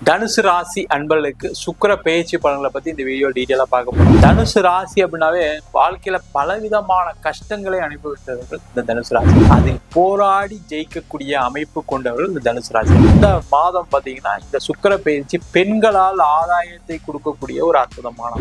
தனுசு ராசி அன்பர்களுக்கு சுக்கிர பெயர்ச்சி பலன்களை பத்தி இந்த வீடியோ டீட்டெயிலா பார்க்க போறோம். தனுசு ராசி அப்படின்னாவே வாழ்க்கையில பலவிதமான கஷ்டங்களை அனுபவித்தவர்கள் இந்த தனுசு ராசி. அதில் போராடி ஜெயிக்கக்கூடிய அமைப்பு கொண்டவர்கள் இந்த தனுசு ராசி. இந்த மாதம் பாத்தீங்கன்னா இந்த சுக்கிர பெயர்ச்சி பெண்களால் ஆதாயத்தை கொடுக்கக்கூடிய ஒரு அற்புதமான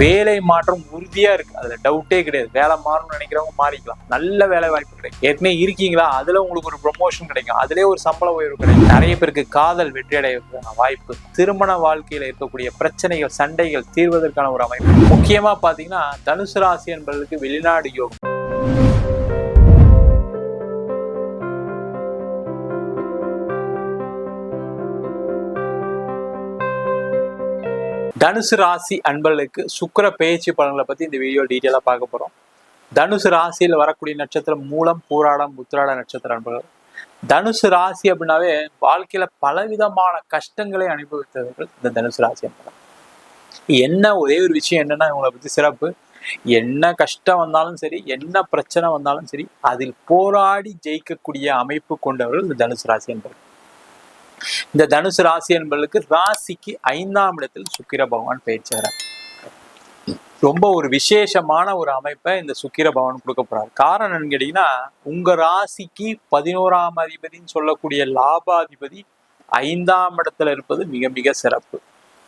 வேலை மாற்றம் உறுதியா இருக்கு. அதுல டவுட்டே கிடையாது. வேலை மாறணும்னு நினைக்கிறவங்க மாறிக்கலாம். நல்ல வேலை வாய்ப்பு கிடைக்கும். ஏற்கனவே இருக்கீங்களா, அதுல உங்களுக்கு ஒரு ப்ரொமோஷன் கிடைக்கும். அதுலயே ஒரு சம்பள உயர்வு கிடைக்கும். நிறைய பேருக்கு காதல் வெற்றி அடைவதற்கான வாய்ப்பு, திருமண வாழ்க்கையில இருக்கக்கூடிய பிரச்சனைகள் சண்டைகள் தீர்வதற்கான ஒரு அமைப்பு. முக்கியமா பாத்தீங்கன்னா தனுசு ராசி என்பதற்கு வெளிநாடு யோகம். தனுசு ராசி அன்பர்களுக்கு சுக்கிர பெயர்ச்சி பலன்களை பத்தி இந்த வீடியோ டீட்டெயிலா பார்க்க போறோம். தனுசு ராசியில் வரக்கூடிய நட்சத்திரம் மூலம், பூராடம், உத்திராட நட்சத்திர அன்பர்கள். தனுசு ராசி அப்படின்னாவே வாழ்க்கையில பலவிதமான கஷ்டங்களை அனுபவித்தவர்கள் இந்த தனுசு ராசி என்பது. என்ன ஒரே ஒரு விஷயம் என்னன்னா, இவங்களை பத்தி சிறப்பு, என்ன கஷ்டம் வந்தாலும் சரி, என்ன பிரச்சனை வந்தாலும் சரி, அதில் போராடி ஜெயிக்கக்கூடிய அமைப்பு கொண்டவர்கள் இந்த தனுசு ராசி என்பது. இந்த தனுசு ராசி என்பதற்கு ராசிக்கு 5ஆம் இடத்தில் சுக்கிர பகவான் பெயர்ச்சார். ரொம்ப ஒரு விசேஷமான ஒரு அமைப்பை இந்த சுக்கிர பகவான் கொடுக்க போறாரு. காரணம் என்னன்னு கேட்டீங்கன்னா, உங்க ராசிக்கு 11ஆம் அதிபதினு சொல்லக்கூடிய லாபாதிபதி 5ஆம் இடத்துல இருப்பது மிக மிக சிறப்பு.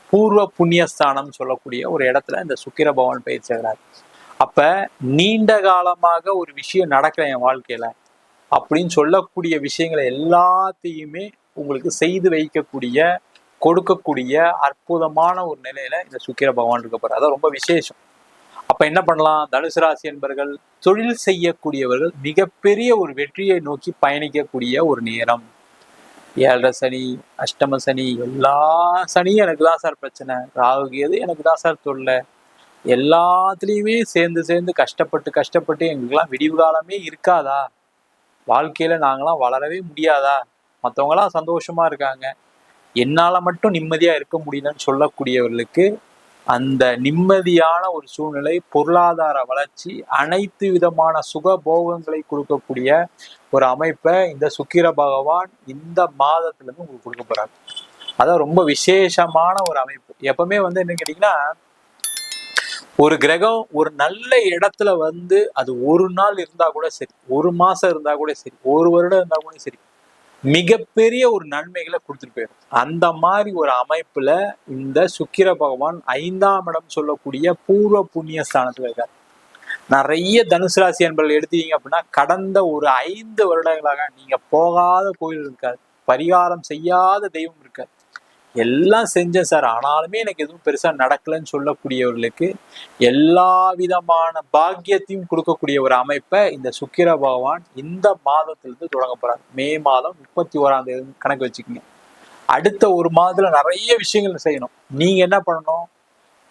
பூர்வ புண்ணியஸ்தானம் சொல்லக்கூடிய ஒரு இடத்துல இந்த சுக்கிர பகவான் பெயர்ச்சார். அப்ப நீண்ட காலமாக ஒரு விஷயம் நடக்கல என் வாழ்க்கையில அப்படின்னு சொல்லக்கூடிய விஷயங்களை எல்லாத்தையுமே உங்களுக்கு செய்து வைக்கக்கூடிய, கொடுக்கக்கூடிய அற்புதமான ஒரு நிலையில இந்த சுக்கிர பகவான் இருக்க போறாரு. அதான் ரொம்ப விசேஷம். அப்ப என்ன பண்ணலாம்? தனுசு ராசி என்பவர்கள், தொழில் செய்யக்கூடியவர்கள் மிகப்பெரிய ஒரு வெற்றியை நோக்கி பயணிக்கக்கூடிய ஒரு நேரம். 7.5 சனி, அஷ்டம சனி, எல்லா சனியும் எனக்கு தான் சார் பிரச்சனை, ராகுகேது எனக்கு தான் சார் தொல்லை, எல்லாத்துலேயுமே சேர்ந்து கஷ்டப்பட்டு எங்களுக்கெல்லாம் விடிவு காலமே இருக்காதா, வாழ்க்கையில நாங்களாம் வளரவே முடியாதா, மற்றவங்களாம் சந்தோஷமா இருக்காங்க, என்னால மட்டும் நிம்மதியா இருக்க முடியலன்னு சொல்லக்கூடியவர்களுக்கு அந்த நிம்மதியான ஒரு சூழ்நிலை, பொருளாதார வளர்ச்சி, அனைத்து விதமான சுக போகங்களை கொடுக்கக்கூடிய ஒரு அமைப்பை இந்த சுக்கிர பகவான் இந்த மாதத்துல இருந்து உங்களுக்கு கொடுக்க போறாரு. அதான் ரொம்ப விசேஷமான ஒரு அமைப்பு. எப்பவுமே என்ன கேட்டீங்கன்னா, ஒரு கிரகம் ஒரு நல்ல இடத்துல அது ஒரு நாள் இருந்தா கூட சரி, ஒரு மாசம் இருந்தா கூட சரி, ஒரு வருடம் இருந்தா கூட சரி, மிகப்பெரிய ஒரு நன்மைகளை கொடுத்துட்டு போயிடும். அந்த மாதிரி ஒரு அமைப்புல இந்த சுக்கிர பகவான் 5ஆம் இடம் சொல்லக்கூடிய பூர்வ புண்ணிய ஸ்தானத்துல இருக்காரு. நிறைய தனுசு ராசி என்பர்கள் எடுத்தீங்க அப்படின்னா, கடந்த ஒரு 5 வருடங்களாக நீங்க போகாத கோயில் இருக்காது, பரிகாரம் செய்யாத தெய்வம் இருக்காது, எல்லாம் செஞ்சேன் சார் ஆனாலுமே எனக்கு எதுவும் பெருசா நடக்கலன்னு சொல்லக்கூடியவர்களுக்கு எல்லா விதமான பாக்கியத்தையும் கொடுக்கக்கூடிய ஒரு அமைப்பை இந்த சுக்கிர பகவான் இந்த மாதத்திலிருந்து தொடங்க போறாரு. மே மாதம் 31ஆம் தேதி கணக்கு வச்சுக்கோங்க. அடுத்த ஒரு மாதத்துல நிறைய விஷயங்கள் செய்யணும். நீங்க என்ன பண்ணணும்?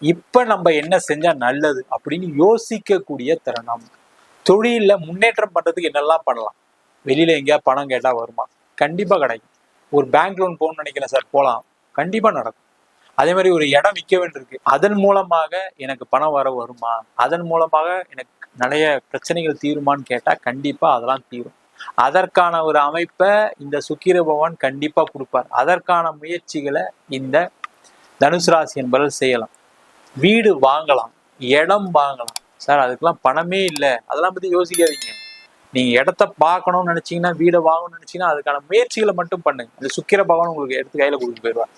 இப்ப நம்ம என்ன செஞ்சா நல்லது அப்படின்னு யோசிக்கக்கூடிய தருணம். தொழில முன்னேற்றம் பண்றதுக்கு என்னெல்லாம் பண்ணலாம்? வெளியில எங்கேயா பணம் கேட்டா வருமா? கண்டிப்பா கிடைக்கும். ஒரு பேங்க் லோன் போகணும்னு நினைக்கிறேன் சார், போலாம், கண்டிப்பா நடக்கும். அதே மாதிரி ஒரு இடம் விற்க வேண்டியிருக்கு, அதன் மூலமாக எனக்கு பணம் வருமா, அதன் மூலமாக எனக்கு நிறைய பிரச்சனைகள் தீருமான்னு கேட்டா கண்டிப்பா அதெல்லாம் தீரும். அதற்கான ஒரு அமைப்பை இந்த சுக்கிர பகவான் கண்டிப்பா கொடுப்பார். அதற்கான முயற்சிகளை இந்த தனுசு ராசி என்பவர்கள் செய்யலாம். வீடு வாங்கலாம், இடம் வாங்கலாம். சார் அதுக்கெல்லாம் பணமே இல்லை, அதெல்லாம் பத்தி யோசிக்காதீங்க. நீங்க இடத்த பார்க்கணும்னு நினைச்சீங்கன்னா, வீடை வாங்கணும்னு நினைச்சீங்கன்னா, அதுக்கான முயற்சிகளை மட்டும் பண்ணுங்க. இந்த சுக்கிர பகவான் உங்களுக்கு எடுத்து கையில கொடுத்து போயிடுவார்.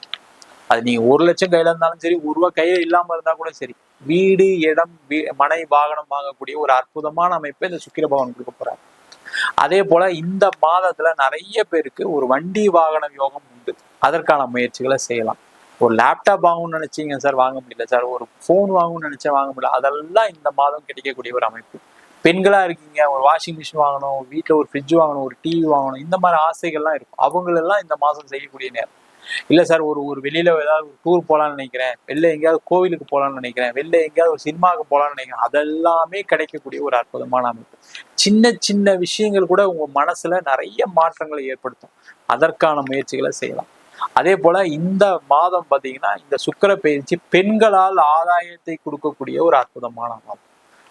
அது நீங்க 1 லட்சம் கையில இருந்தாலும் சரி, 1 ரூபா கையில இல்லாம இருந்தா கூட சரி, வீடு, இடம், மனை, வாகனம் வாங்கக்கூடிய ஒரு அற்புதமான அமைப்பை இந்த சுக்கிர பகவான் கொடுக்க போறாரு. அதே போல இந்த மாதத்துல நிறைய பேருக்கு ஒரு வண்டி வாகன யோகம் உண்டு. அதற்கான முயற்சிகளை செய்யலாம். ஒரு லேப்டாப் வாங்கணும்னு நினைச்சீங்க சார், வாங்க முடியல சார், ஒரு போன் வாங்கணும்னு நினைச்சா வாங்க முடியல, அதெல்லாம் இந்த மாதம் கிடைக்கக்கூடிய ஒரு அமைப்பு. பெண்களா இருக்கீங்க, ஒரு வாஷிங் மிஷின் வாங்கணும், வீட்டுல ஒரு ஃப்ரிட்ஜ் வாங்கணும், ஒரு டிவி வாங்கணும், இந்த மாதிரி ஆசைகள்லாம் இருக்கும். அவங்களெல்லாம் இந்த மாதம் செய்யக்கூடிய நேரம். இல்ல சார், ஒரு வெளியில ஏதாவது ஒரு டூர் போகலான்னு நினைக்கிறேன், வெளில எங்கேயாவது கோவிலுக்கு போகலான்னு நினைக்கிறேன், வெளில எங்கேயாவது ஒரு சினிமாவுக்கு போகலான்னு நினைக்கிறேன், அதெல்லாமே கிடைக்கக்கூடிய ஒரு அற்புதமான அமைப்பு. சின்ன சின்ன விஷயங்கள் கூட உங்க மனசுல நிறைய மாற்றங்களை ஏற்படுத்தும். அதற்கான முயற்சிகளை செய்யலாம். அதே போல இந்த மாதம் பாத்தீங்கன்னா, இந்த சுக்கிர பெயர்ச்சி பெண்களால் ஆதாயத்தை கொடுக்கக்கூடிய ஒரு அற்புதமான மாதம்.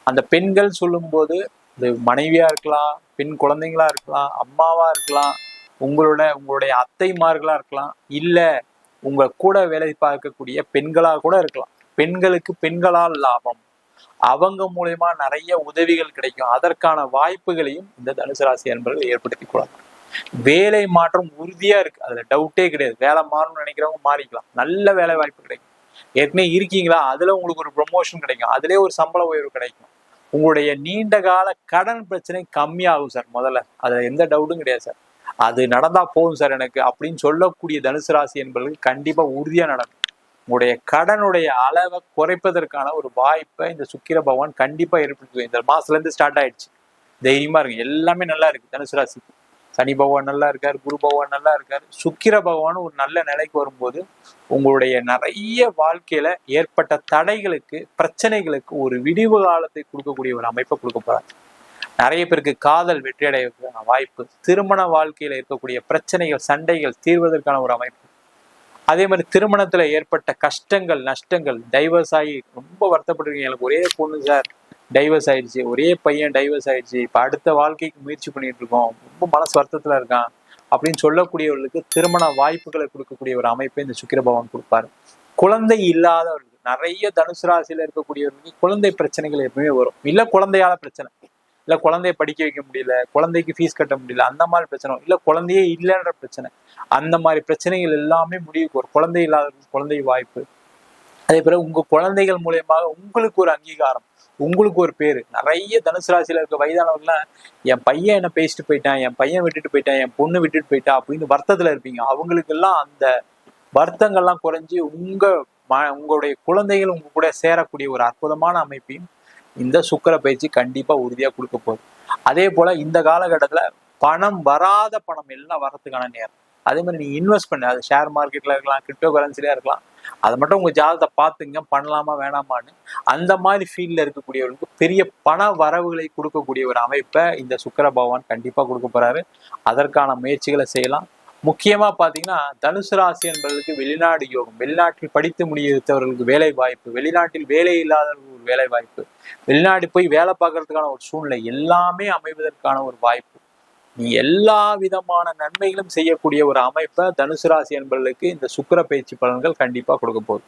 அந்த பெண்கள் சொல்லும்போது இது மனைவியா இருக்கலாம், பெண் குழந்தைங்களா இருக்கலாம், அம்மாவா இருக்கலாம், உங்களுடைய அத்தைமார்களா இருக்கலாம், இல்ல உங்க கூட வேலை பார்க்கக்கூடிய பெண்களா கூட இருக்கலாம். பெண்களுக்கு பெண்களால் லாபம், அவங்க மூலயமா நிறைய உதவிகள் கிடைக்கும். அதற்கான வாய்ப்புகளையும் இந்த தனுசு ராசி அன்பர்கள் ஏற்படுத்தி கொள்ளலாம். வேலை மாற்றம் உறுதியா இருக்கு, அதுல டவுட்டே கிடையாது. வேலை மாறணும்னு நினைக்கிறவங்க மாறிக்கலாம், நல்ல வேலை வாய்ப்பு கிடைக்கும். ஏற்கனவே இருக்கீங்களா, அதுல உங்களுக்கு ஒரு ப்ரொமோஷன் கிடைக்கும், அதுலயே ஒரு சம்பள உயர்வு கிடைக்கும். உங்களுடைய நீண்ட கால கடன் பிரச்சனை கம்மியாகும் சார். முதல்ல அதுல எந்த டவுட்டும் கிடையாது சார். அது நடந்தா போதும் சார் எனக்கு அப்படின்னு சொல்லக்கூடிய தனுசு ராசி என்பவர்களுக்கு கண்டிப்பா உறுதியா நடக்கும். உங்களுடைய கடனுடைய அளவை குறைப்பதற்கான ஒரு வாய்ப்பை இந்த சுக்கிர பகவான் கண்டிப்பா ஏற்படுத்தும். இந்த மாசத்துல இருந்து ஸ்டார்ட் ஆயிடுச்சு. தைரியமா இருக்கு, எல்லாமே நல்லா இருக்கு தனுசு ராசிக்கு. சனி பகவான் நல்லா இருக்காரு, குரு பகவான் நல்லா இருக்காரு, சுக்கிர பகவான் ஒரு நல்ல நிலைக்கு வரும்போது உங்களுடைய நிறைய வாழ்க்கையில ஏற்பட்ட தடைகளுக்கு, பிரச்சனைகளுக்கு ஒரு விடிவு காலத்தை கொடுக்கக்கூடிய ஒரு அமைப்பை கொடுக்க போறாங்க. நிறைய பேருக்கு காதல் வெற்றி அடைவதற்கான வாய்ப்பு, திருமண வாழ்க்கையில இருக்கக்கூடிய பிரச்சனைகள், சண்டைகள் தீர்வதற்கான ஒரு அமைப்பு. அதே மாதிரி திருமணத்துல ஏற்பட்ட கஷ்டங்கள், நஷ்டங்கள், டைவர்ஸ் ஆகி ரொம்ப வருத்தப்பட்டிருக்கீங்க, எனக்கு ஒரே பொண்ணு சார் டைவர்ஸ் ஆயிடுச்சு, ஒரே பையன் டைவர்ஸ் ஆயிடுச்சு, இப்ப அடுத்த வாழ்க்கைக்கு முயற்சி பண்ணிட்டு இருக்கோம், ரொம்ப மனசு வருத்தத்துல இருக்கான் அப்படின்னு சொல்லக்கூடியவர்களுக்கு திருமண வாய்ப்புகளை கொடுக்கக்கூடிய ஒரு அமைப்பை இந்த சுக்கிர பகவான் கொடுப்பாரு. குழந்தை இல்லாதவர்களுக்கு, நிறைய தனுசு ராசியில இருக்கக்கூடியவர்களுக்கு குழந்தை பிரச்சனைகள் எப்பவுமே வரும். இல்ல குழந்தையால பிரச்சனை, இல்ல குழந்தைய படிக்க வைக்க முடியல, குழந்தைக்கு ஃபீஸ் கட்ட முடியல, அந்த மாதிரி பிரச்சனை, இல்ல குழந்தையே இல்லைன்ற பிரச்சனை, அந்த மாதிரி பிரச்சனைகள் எல்லாமே முடிவுக்கு வரும். குழந்தை இல்லாதவர்களுக்கு குழந்தை வாய்ப்பு. அதே பிறகு உங்க குழந்தைகள் மூலியமாக உங்களுக்கு ஒரு அங்கீகாரம், உங்களுக்கு ஒரு பேரு. நிறைய தனுசு ராசியில இருக்க வயதானவர்கள்லாம் என் பையன் என்ன பேசிட்டு போயிட்டான், என் பையன் விட்டுட்டு போயிட்டான், என் பொண்ணு விட்டுட்டு போயிட்டா அப்படின்னு வருத்தத்துல இருப்பீங்க. அவங்களுக்கு எல்லாம் அந்த வருத்தங்கள்லாம் குறைஞ்சி உங்களுடைய குழந்தைகள் உங்க கூட சேரக்கூடிய ஒரு அற்புதமான அமைப்பையும் இந்த சுக்கிர பயிற்சி கண்டிப்பா உறுதியா கொடுக்க போகுது. அதே போல இந்த காலகட்டத்துல பணம் வராத பணம் எல்லாம் வரதுக்கான நேரம். அதே மாதிரி நீங்க இன்வெஸ்ட் பண்ண, அது ஷேர் மார்க்கெட்ல இருக்கலாம், கிரிப்டோ கரன்சில இருக்கலாம், அதை மட்டும் உங்க ஜாதகத்தை பார்த்துங்க, பண்ணலாமா வேணாமான்னு. அந்த மாதிரி ஃபீல்ட்ல இருக்கக்கூடியவர்களுக்கு பெரிய பண வரவுகளை கொடுக்கக்கூடிய ஒரு அமைப்பை இந்த சுக்கிர பகவான் கண்டிப்பா கொடுக்க போறாரு. அதற்கான முயற்சிகளை செய்யலாம். முக்கியமா பாத்தீங்கன்னா தனுசு ராசி என்பதற்கு வெளிநாடு யோகம், வெளிநாட்டில் படித்து முடித்தவர்களுக்கு வேலை வாய்ப்பு, வெளிநாட்டில் வேலை இல்லாதவர்களுக்கு ஒரு வேலை வாய்ப்பு, வெளிநாடு போய் வேலை பார்க்கறதுக்கான ஒரு சூழ்நிலை எல்லாமே அமைவதற்கான ஒரு வாய்ப்பு. நீ எல்லா விதமான நன்மைகளும் செய்யக்கூடிய ஒரு அமைப்பை தனுசு ராசி என்பவர்களுக்கு இந்த சுக்கிர பயிற்சி பலன்கள் கண்டிப்பா கொடுக்க போகுது.